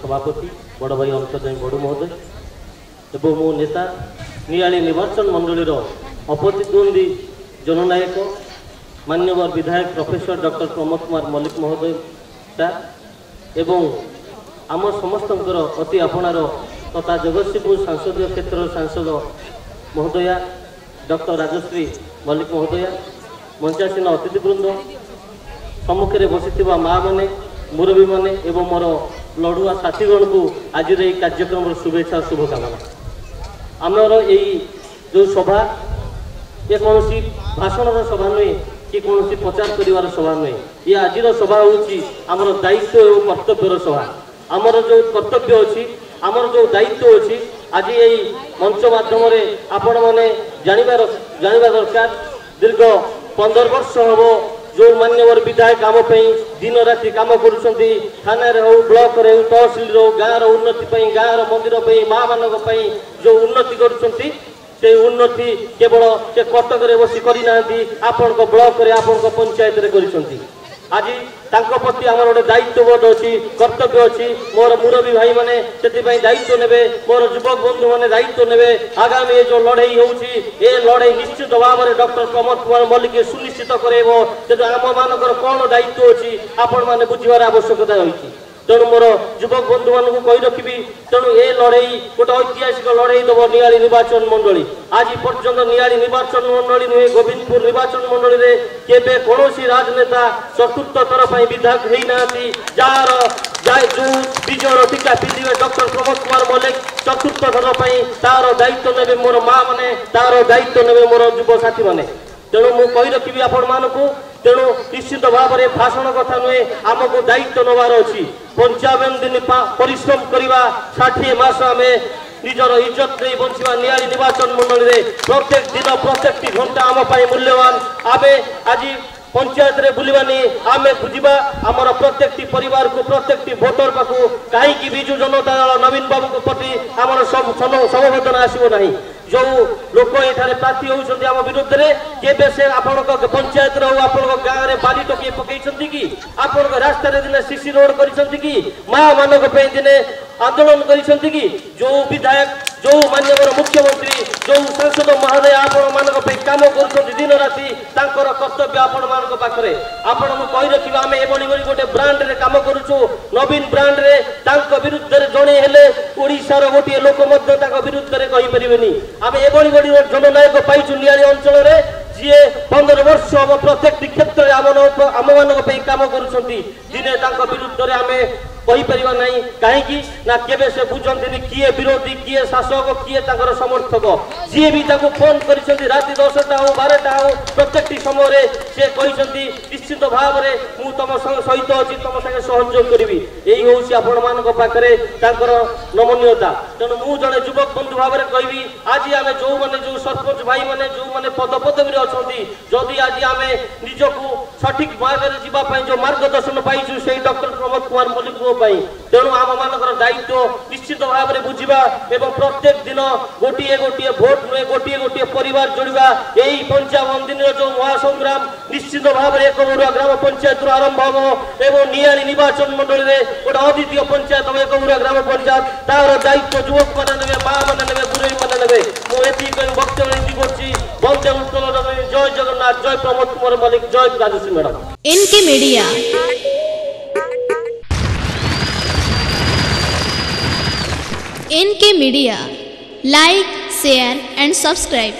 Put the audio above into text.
सभापति बड़ भाई अंशजय बड़ू महोदय एवं मो नेता नियाली निर्वाचन मंडल अप्रतिद्वंदी जननायक मान्यवर विधायक प्रोफेसर डॉक्टर प्रमोद कुमार मल्लिक महोदय एवं आम समस्त अति आपणार तथा जगतसिंहपुर संसदीय क्षेत्र सांसद महोदया डॉक्टर राजश्री मल्लिक महोदया मंचासीन अतिथिवृंद सम्मुखें बसी माँ मैंने मुरबी मैंने एवं मोर लड़ुआ साथीगण को आज कार्यक्रम शुभेच्छा शुभकामना। आमर यही जो सभा ये कौन भाषण सभा नुहे कि कौन प्रचार कर सभा नुहे ये आज सभा हूँ आमर दायित्व और कर्तव्यर सभा। आमर जो कर्तव्य अच्छी आमर जो दायित्व अच्छी आज यही मंच माध्यम आपण मैंने जाना दरकार। दीर्घ 15 वर्ष हम जो मान्यवर विधायक आम दिन राति कम कर थाना हो ब्लॉक रे तहसिल गाँव उन्नति गाँव मंदिर माँ मान जो उन्नति कर उन्नति केवल से कटक बसी करना आपण ब्लॉक रे आपण पंचायत रे कर आज तांको प्रति आमर गोटे दायित्वबोध अच्छी कर्तव्य अच्छी मोर मुरबी भाई मैंने से दायित्व ने मोर युवक बंधु मैंने दायित्व ने आगामी जो लड़ई हो लड़ई निश्चित भाव में डॉक्टर प्रमोद कुमार मल्लिक सुनिश्चित करेबो आम मानकर कौन दायित्व अच्छी आपण मैंने बुझार आवश्यकता रही। तेणु मोर युवक बंधु मान कही रखी तेणु ये लड़ई गोटे ऐतिहासिक लड़ई दब नियाली निर्वाचन मंडली। आज पर्यंत नियाली निर्वाचन मंडली नुहे गोविंदपुर निर्वाचन मंडली रे केबे कौनसी राजनेता चतुर्थ थर पर विधायक होना जार जो विजय टीका पिंधे डॉक्टर प्रमोद कुमार मल्लिक चतुर्थ थर पर तार दायित्व ने मोर माँ मैंने तार दायित्व ने मोर युव साथी मैंने। तेणु मुझे कही रखी आपण मानक तेणु निश्चित भाव में भाषण कथा नुहे आमको दायित्व नवार अच्छी 55 दिन परिश्रम करवा 60 मास आम निजर इज्जत नहीं बंचा नियाली निर्वाचन मंडल में प्रत्येक दिन प्रत्येक घंटा आम मूल्यवान आम आज पंचायत रे बुलवानी आम बुझा आमर प्रत्येक परिवार को प्रत्येक भोटर पाखु कहीं विजु जनता दल नवीन बाबू प्रति आमर समवेदना आसब ना जो लोक ये प्रार्थी होती आम विरुद्ध में केबे से आपण पंचायत आप गाँव में बाली टोकी पकई कि आपण रास्ता दिन सीसी रोड कर माँ मान दिने आंदोलन कर जो विधायक जो मान्यवर मुख्यमंत्री जो सांसद महोदय आपण मान कम कर दिन राति कर्तव्य आपण मान पाखे आपण कही रखा आम एभली गोटे ब्रांड रे कम करुचु नवीन ब्रांड रे विरुद्ध जड़े हेले ओडिशार गोटे लोक विरुद्ध में कहीपरि आम एभली गोटे जननायक पाइचु नियाली अंचल जी 15 वर्ष हम प्रत्येक क्षेत्र आम मान कम कर दिने विरुद्ध आम कहीपर ना कहीं ना केबे से बुझंती किए विरोधी किए शासक किए समर्थक जी भी फोन कर राति 10टा हो 12टा हो प्रत्येक समय से कहते निश्चित भाव में मु तुम सहित अच्छी तुम सागे सहयोग करी यही हूँ आपण मान नमनीयता। तेणु मु जड़े युवक बंधु भाव में कहि आज आम जो मैंने जो सरपंच भाई मैंने जो मैंने पद पदवी अच्छा जदि आज आम निजक सठिक मार्ग में जावाई जो मार्गदर्शन पाइचु से डॉक्टर प्रमोद कुमार मल्लिक तेणु आम मान दायित्व निश्चित भाव में बुझा एवं प्रत्येक दिन गोटे गोटे भोट नुहे गोटे गोटे परिवार जोड़ा यही 55 दिन जो महासंग्राम निश्चित भाव में 1 बरुआ ग्राम पंचायत आरंभ हम एवं नियाली निर्वाचन मंडल में गोटे अद्वितीय पंचायत हम 1 बरुआ ग्राम पंचायत तार दायित्व युवक मैंने माँ मैंने बुढ़ी मैंने मुझे वक्तव्य वंदे उत्कल जय जगन्नाथ जय प्रमोद कुमार मल्लिक जय Rajashree madam. NK media like share and subscribe.